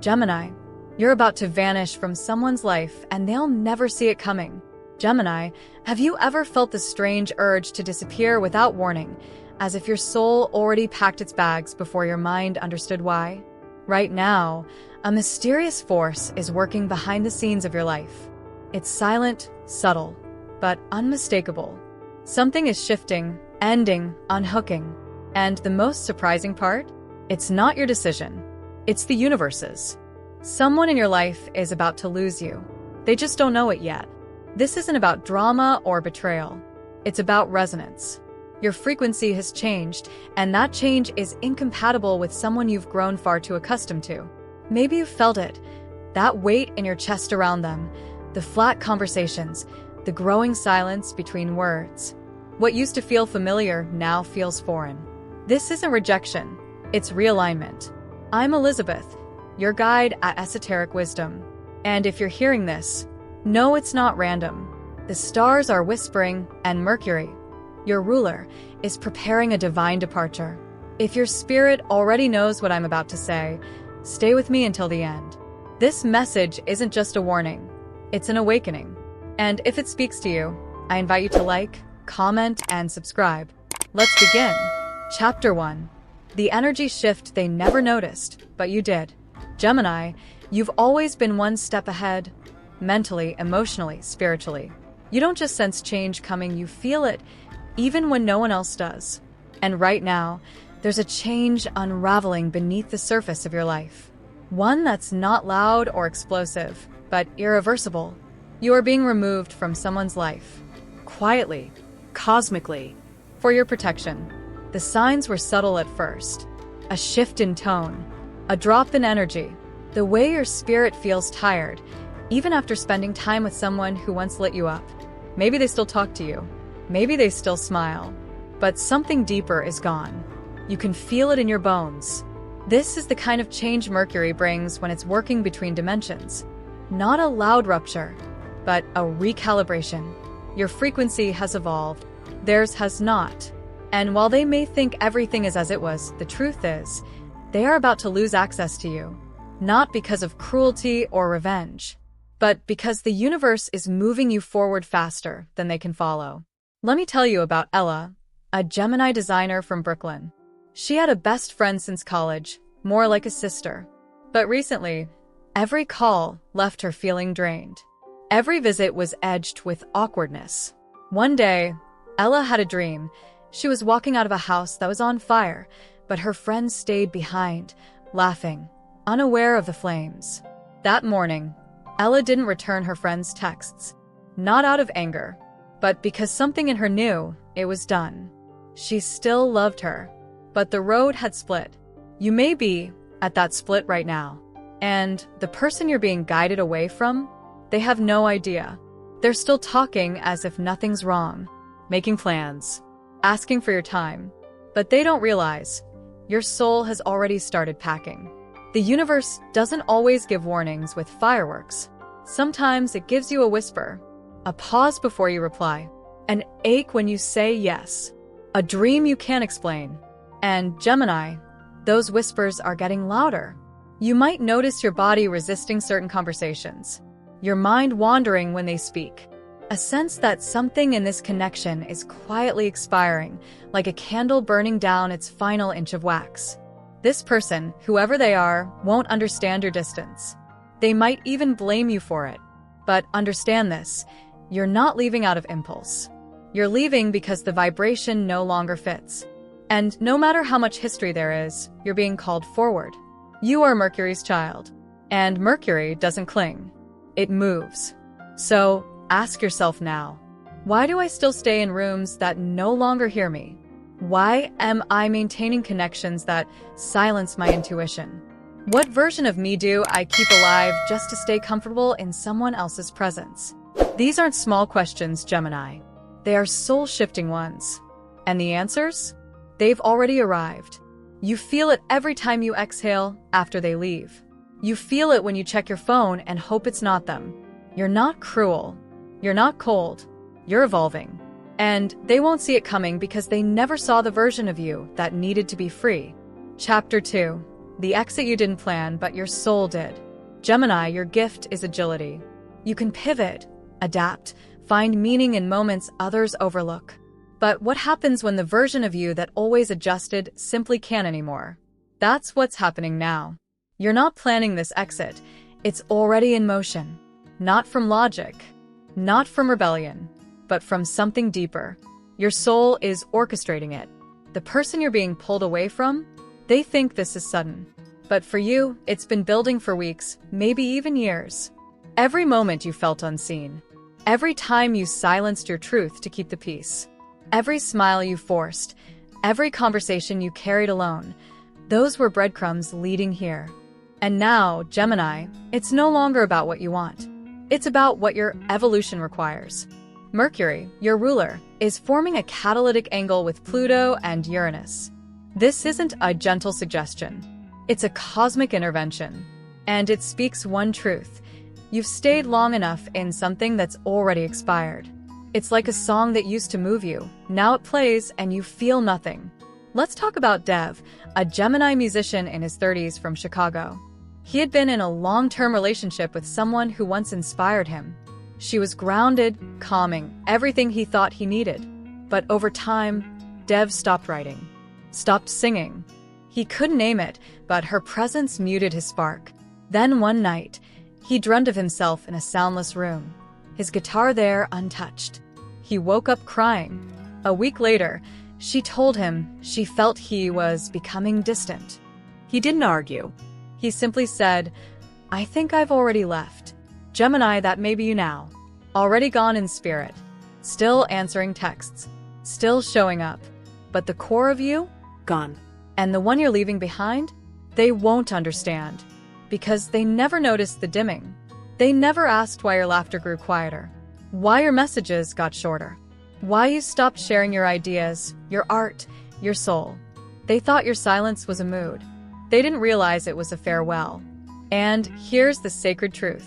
Gemini, you're about to vanish from someone's life and they'll never see it coming. Gemini, have you ever felt the strange urge to disappear without warning, as if your soul already packed its bags before your mind understood why? Right now, a mysterious force is working behind the scenes of your life. It's silent, subtle, but unmistakable. Something is shifting, ending, unhooking. And the most surprising part? It's not your decision. It's the universe's. Someone in your life is about to lose you. They just don't know it yet. This isn't about drama or betrayal. It's about resonance. Your frequency has changed, and that change is incompatible with someone you've grown far too accustomed to. Maybe you've felt it, that weight in your chest around them, the flat conversations, the growing silence between words. What used to feel familiar now feels foreign. This isn't rejection, it's realignment. I'm Elizabeth, your guide at Esoteric Wisdom. And if you're hearing this, know it's not random. The stars are whispering, and Mercury, your ruler, is preparing a divine departure. If your spirit already knows what I'm about to say, stay with me until the end. This message isn't just a warning, it's an awakening. And if it speaks to you, I invite you to like, comment, and subscribe. Let's begin. Chapter 1. The energy shift they never noticed, but you did. Gemini, you've always been one step ahead. Mentally, emotionally, spiritually. You don't just sense change coming, you feel it, even when no one else does. And right now, there's a change unraveling beneath the surface of your life. One that's not loud or explosive, but irreversible. You are being removed from someone's life. Quietly, cosmically, for your protection. The signs were subtle at first. A shift in tone, a drop in energy, the way your spirit feels tired, even after spending time with someone who once lit you up. Maybe they still talk to you. Maybe they still smile. But something deeper is gone. You can feel it in your bones. This is the kind of change Mercury brings when it's working between dimensions. Not a loud rupture, but a recalibration. Your frequency has evolved. Theirs has not. And while they may think everything is as it was, the truth is, they are about to lose access to you. Not because of cruelty or revenge, but because the universe is moving you forward faster than they can follow. Let me tell you about Ella, a Gemini designer from Brooklyn. She had a best friend since college, more like a sister. But recently, every call left her feeling drained. Every visit was edged with awkwardness. One day, Ella had a dream. She was walking out of a house that was on fire, but her friend stayed behind, laughing, unaware of the flames. That morning, Ella didn't return her friend's texts. Not out of anger, but because something in her knew it was done. She still loved her, but the road had split. You may be at that split right now, and the person you're being guided away from, they have no idea. They're still talking as if nothing's wrong, making plans, asking for your time, but they don't realize your soul has already started packing. The universe doesn't always give warnings with fireworks. Sometimes it gives you a whisper, a pause before you reply, an ache when you say yes, a dream you can't explain. And Gemini, those whispers are getting louder. You might notice your body resisting certain conversations, your mind wandering when they speak. A sense that something in this connection is quietly expiring, like a candle burning down its final inch of wax. This person, whoever they are, won't understand your distance. They might even blame you for it. But understand this, you're not leaving out of impulse. You're leaving because the vibration no longer fits. And no matter how much history there is, you're being called forward. You are Mercury's child. And Mercury doesn't cling. It moves. So, ask yourself now, why do I still stay in rooms that no longer hear me? Why am I maintaining connections that silence my intuition? What version of me do I keep alive just to stay comfortable in someone else's presence? These aren't small questions, Gemini. They are soul-shifting ones. And the answers? They've already arrived. You feel it every time you exhale after they leave. You feel it when you check your phone and hope it's not them. You're not cruel. You're not cold. You're evolving. And they won't see it coming because they never saw the version of you that needed to be free. Chapter 2. The exit you didn't plan, but your soul did. Gemini, your gift is agility. You can pivot, adapt, find meaning in moments others overlook. But what happens when the version of you that always adjusted simply can't anymore? That's what's happening now. You're not planning this exit. It's already in motion. Not from logic, not from rebellion, but from something deeper. Your soul is orchestrating it. The person you're being pulled away from, they think this is sudden. But for you, it's been building for weeks, maybe even years. Every moment you felt unseen. Every time you silenced your truth to keep the peace. Every smile you forced. Every conversation you carried alone. Those were breadcrumbs leading here. And now, Gemini, it's no longer about what you want. It's about what your evolution requires. Mercury, your ruler, is forming a catalytic angle with Pluto and Uranus. This isn't a gentle suggestion. It's a cosmic intervention. And it speaks one truth. You've stayed long enough in something that's already expired. It's like a song that used to move you. Now it plays and you feel nothing. Let's talk about Dev, a Gemini musician in his 30s from Chicago. He had been in a long-term relationship with someone who once inspired him. She was grounded, calming, everything he thought he needed. But over time, Dev stopped writing, stopped singing. He couldn't name it, but her presence muted his spark. Then one night, he dreamed of himself in a soundless room, his guitar there untouched. He woke up crying. A week later, she told him she felt he was becoming distant. He didn't argue. He simply said, "I think I've already left." Gemini, that may be you now. Already gone in spirit. Still answering texts. Still showing up. But the core of you? Gone. And the one you're leaving behind? They won't understand. Because they never noticed the dimming. They never asked why your laughter grew quieter. Why your messages got shorter. Why you stopped sharing your ideas, your art, your soul. They thought your silence was a mood. They didn't realize it was a farewell. And here's the sacred truth.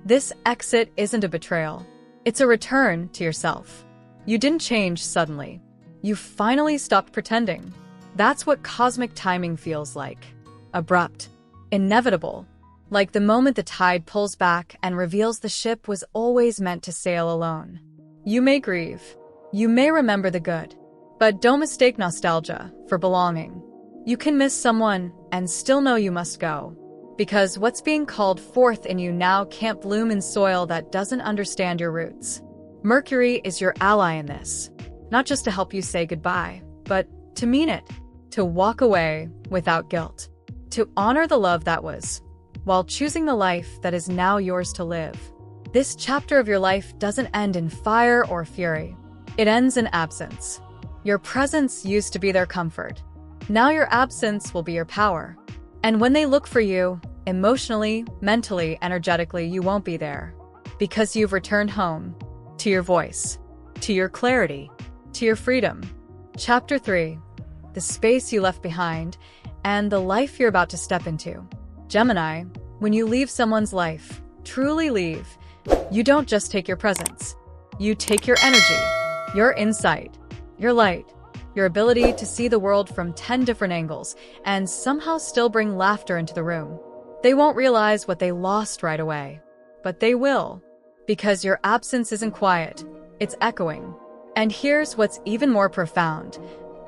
This exit isn't a betrayal. It's a return to yourself. You didn't change suddenly. You finally stopped pretending. That's what cosmic timing feels like. Abrupt. Inevitable. Like the moment the tide pulls back and reveals the ship was always meant to sail alone. You may grieve. You may remember the good. But don't mistake nostalgia for belonging. You can miss someone and still know you must go. Because what's being called forth in you now can't bloom in soil that doesn't understand your roots. Mercury is your ally in this. Not just to help you say goodbye, but to mean it. To walk away without guilt. To honor the love that was, while choosing the life that is now yours to live. This chapter of your life doesn't end in fire or fury. It ends in absence. Your presence used to be their comfort. Now your absence will be your power. And when they look for you, emotionally, mentally, energetically, you won't be there. Because you've returned home. To your voice. To your clarity. To your freedom. Chapter 3. The space you left behind, and the life you're about to step into. Gemini, when you leave someone's life, truly leave, you don't just take your presence. You take your energy, your insight, your light, your ability to see the world from 10 different angles and somehow still bring laughter into the room. They won't realize what they lost right away, but they will, because your absence isn't quiet, it's echoing. And here's what's even more profound.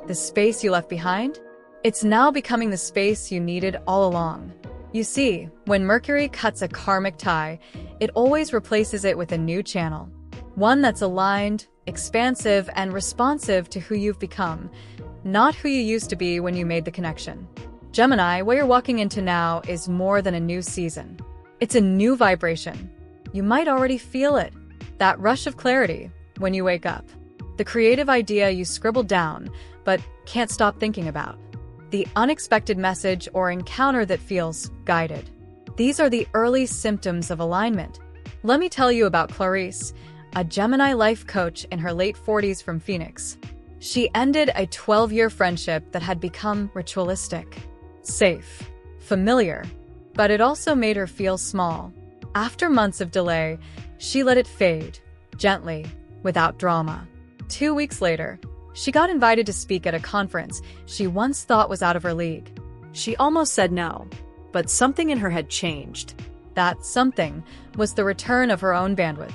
The space you left behind? It's now becoming the space you needed all along. You see, when Mercury cuts a karmic tie, it always replaces it with a new channel. One that's aligned, expansive, and responsive to who you've become, not who you used to be when you made the connection. Gemini, what you're walking into now is more than a new season. It's a new vibration. You might already feel it, that rush of clarity, when you wake up. The creative idea you scribbled down, but can't stop thinking about. The unexpected message or encounter that feels guided. These are the early symptoms of alignment. Let me tell you about Clarice, a Gemini life coach in her late 40s from Phoenix. She ended a 12-year friendship that had become ritualistic, safe, familiar, but it also made her feel small. After months of delay, she let it fade, gently, without drama. 2 weeks later, she got invited to speak at a conference she once thought was out of her league. She almost said no, but something in her head changed. That something was the return of her own bandwidth.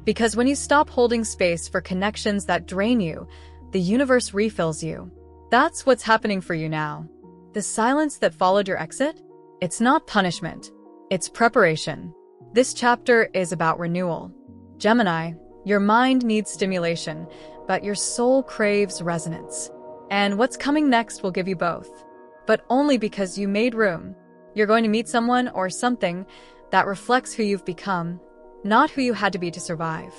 Because when you stop holding space for connections that drain you, the universe refills you. That's what's happening for you now. The silence that followed your exit? It's not punishment. It's preparation. This chapter is about renewal. Gemini, your mind needs stimulation, but your soul craves resonance. And what's coming next will give you both. But only because you made room. You're going to meet someone or something that reflects who you've become, not who you had to be to survive.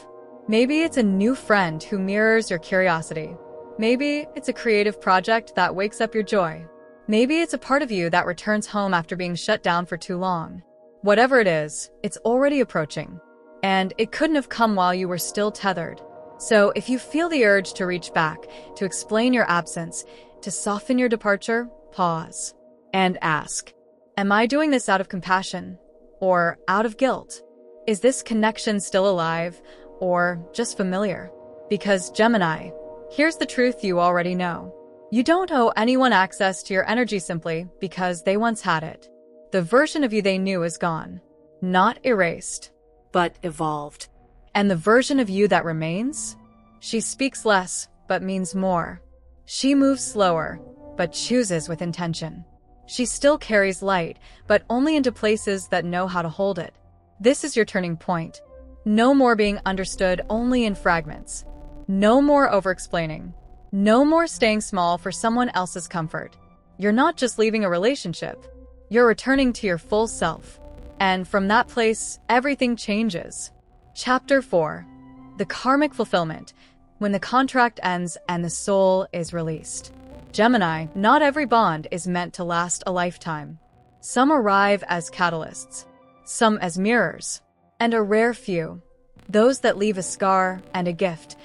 Maybe it's a new friend who mirrors your curiosity. Maybe it's a creative project that wakes up your joy. Maybe it's a part of you that returns home after being shut down for too long. Whatever it is, it's already approaching. And it couldn't have come while you were still tethered. So if you feel the urge to reach back, to explain your absence, to soften your departure, pause and ask, am I doing this out of compassion or out of guilt? Is this connection still alive or just familiar? Because Gemini, here's the truth you already know. You don't owe anyone access to your energy simply because they once had it. The version of you they knew is gone, not erased, but evolved. And the version of you that remains? She speaks less, but means more. She moves slower, but chooses with intention. She still carries light, but only into places that know how to hold it. This is your turning point. No more being understood only in fragments. No more over-explaining. No more staying small for someone else's comfort. You're not just leaving a relationship. You're returning to your full self. And from that place, everything changes. Chapter 4. The karmic fulfillment. When the contract ends and the soul is released. Gemini, not every bond is meant to last a lifetime. Some arrive as catalysts, some as mirrors, and a rare few, those that leave a scar and a gift,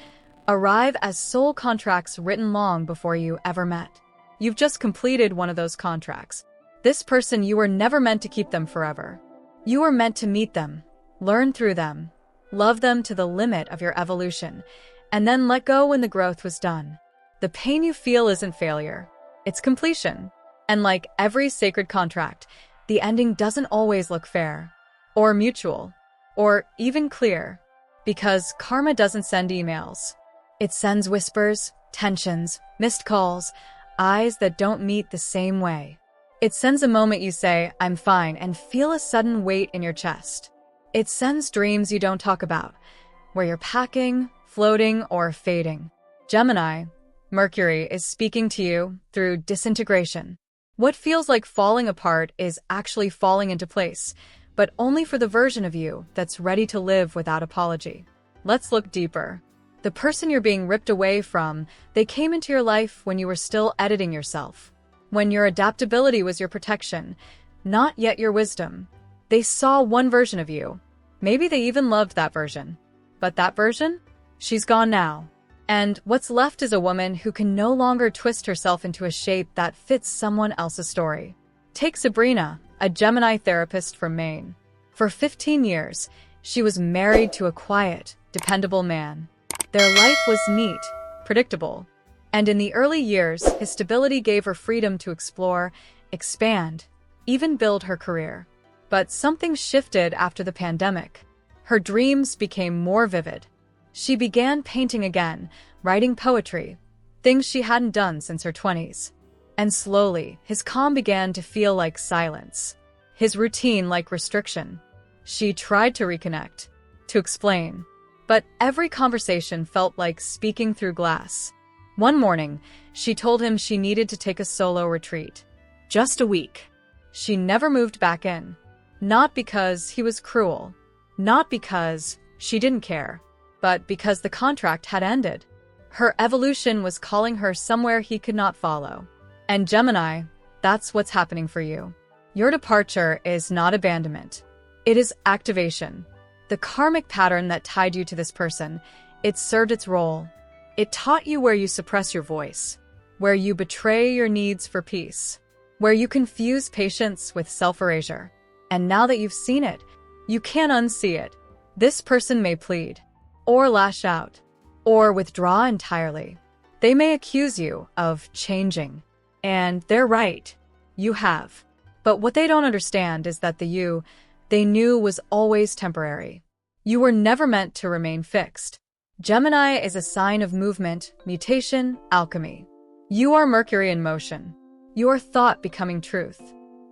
arrive as soul contracts written long before you ever met. You've just completed one of those contracts. This person, you were never meant to keep them forever. You were meant to meet them, learn through them, love them to the limit of your evolution, and then let go when the growth was done. The pain you feel isn't failure, it's completion. And like every sacred contract, the ending doesn't always look fair, or mutual, or even clear, because karma doesn't send emails. It sends whispers, tensions, missed calls, eyes that don't meet the same way. It sends a moment you say, I'm fine, and feel a sudden weight in your chest. It sends dreams you don't talk about, where you're packing, floating, or fading. Gemini, Mercury is speaking to you through disintegration. What feels like falling apart is actually falling into place, but only for the version of you that's ready to live without apology. Let's look deeper. The person you're being ripped away from, they came into your life when you were still editing yourself. When your adaptability was your protection, not yet your wisdom. They saw one version of you. Maybe they even loved that version. But that version? She's gone now. And what's left is a woman who can no longer twist herself into a shape that fits someone else's story. Take Sabrina, a Gemini therapist from Maine. For 15 years, she was married to a quiet, dependable man. Their life was neat, predictable. And in the early years, his stability gave her freedom to explore, expand, even build her career. But something shifted after the pandemic. Her dreams became more vivid. She began painting again, writing poetry, things she hadn't done since her 20s. And slowly, his calm began to feel like silence, his routine like restriction. She tried to reconnect, to explain, but every conversation felt like speaking through glass. One morning, she told him she needed to take a solo retreat. Just a week. She never moved back in. Not because he was cruel, not because she didn't care, but because the contract had ended. Her evolution was calling her somewhere he could not follow. And Gemini, that's what's happening for you. Your departure is not abandonment. It is activation. The karmic pattern that tied you to this person, it served its role. It taught you where you suppress your voice, where you betray your needs for peace, where you confuse patience with self-erasure. And now that you've seen it, you can't unsee it. This person may plead, or lash out, or withdraw entirely. They may accuse you of changing. And they're right. You have. But what they don't understand is that the you they knew was always temporary. You were never meant to remain fixed. Gemini is a sign of movement, mutation, alchemy. You are Mercury in motion. Your thought becoming truth.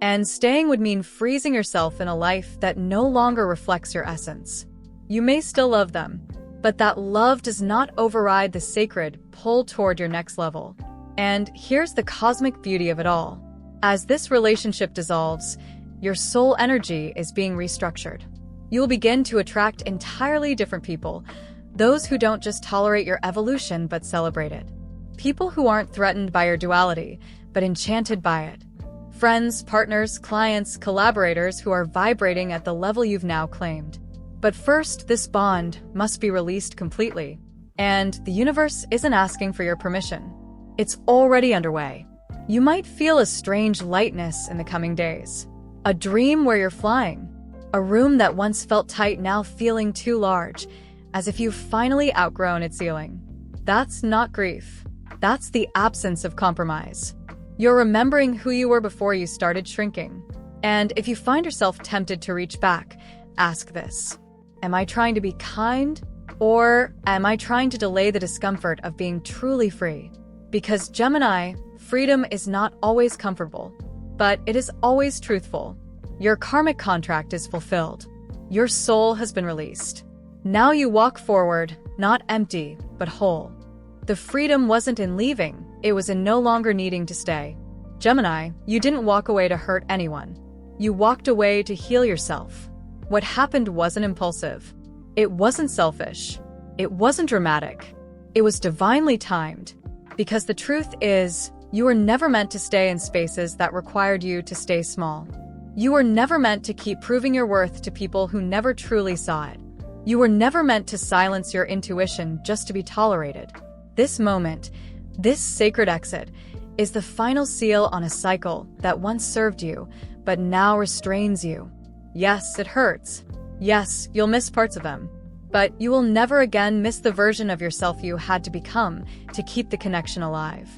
And staying would mean freezing yourself in a life that no longer reflects your essence. You may still love them, but that love does not override the sacred pull toward your next level. And here's the cosmic beauty of it all. As this relationship dissolves, your soul energy is being restructured. You'll begin to attract entirely different people, those who don't just tolerate your evolution but celebrate it. People who aren't threatened by your duality, but enchanted by it. Friends, partners, clients, collaborators who are vibrating at the level you've now claimed. But first, this bond must be released completely. And the universe isn't asking for your permission. It's already underway. You might feel a strange lightness in the coming days. A dream where you're flying. A room that once felt tight now feeling too large, as if you've finally outgrown its ceiling. That's not grief. That's the absence of compromise. You're remembering who you were before you started shrinking. And if you find yourself tempted to reach back, ask this. Am I trying to be kind? Or am I trying to delay the discomfort of being truly free? Because Gemini, freedom is not always comfortable, but it is always truthful. Your karmic contract is fulfilled. Your soul has been released. Now you walk forward, not empty, but whole. The freedom wasn't in leaving, it was in no longer needing to stay. Gemini, you didn't walk away to hurt anyone. You walked away to heal yourself. What happened wasn't impulsive. It wasn't selfish. It wasn't dramatic. It was divinely timed. Because the truth is, you were never meant to stay in spaces that required you to stay small. You were never meant to keep proving your worth to people who never truly saw it. You were never meant to silence your intuition just to be tolerated. This moment, this sacred exit, is the final seal on a cycle that once served you, but now restrains you. Yes, it hurts. Yes, you'll miss parts of them. But you will never again miss the version of yourself you had to become to keep the connection alive.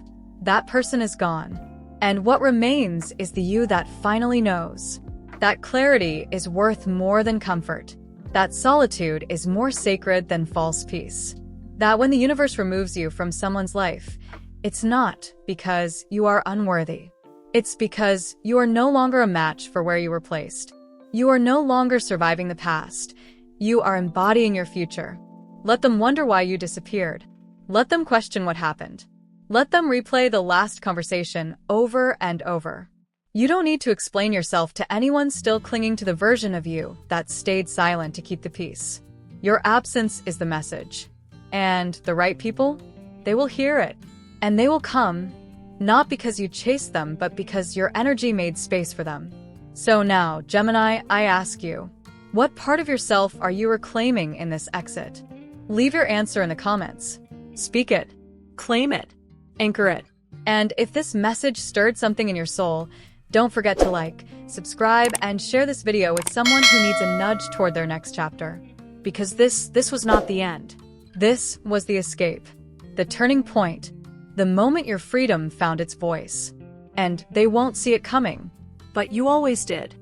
That person is gone. And what remains is the you that finally knows. That clarity is worth more than comfort. That solitude is more sacred than false peace. That when the universe removes you from someone's life, it's not because you are unworthy. It's because you are no longer a match for where you were placed. You are no longer surviving the past. You are embodying your future. Let them wonder why you disappeared. Let them question what happened. Let them replay the last conversation over and over. You don't need to explain yourself to anyone still clinging to the version of you that stayed silent to keep the peace. Your absence is the message. And the right people? They will hear it. And they will come, not because you chased them, but because your energy made space for them. So now, Gemini, I ask you, what part of yourself are you reclaiming in this exit? Leave your answer in the comments. Speak it. Claim it. Anchor it. And if this message stirred something in your soul, don't forget to like, subscribe, and share this video with someone who needs a nudge toward their next chapter. Because this was not the end. This was the escape. The turning point. The moment your freedom found its voice. And they won't see it coming. But you always did.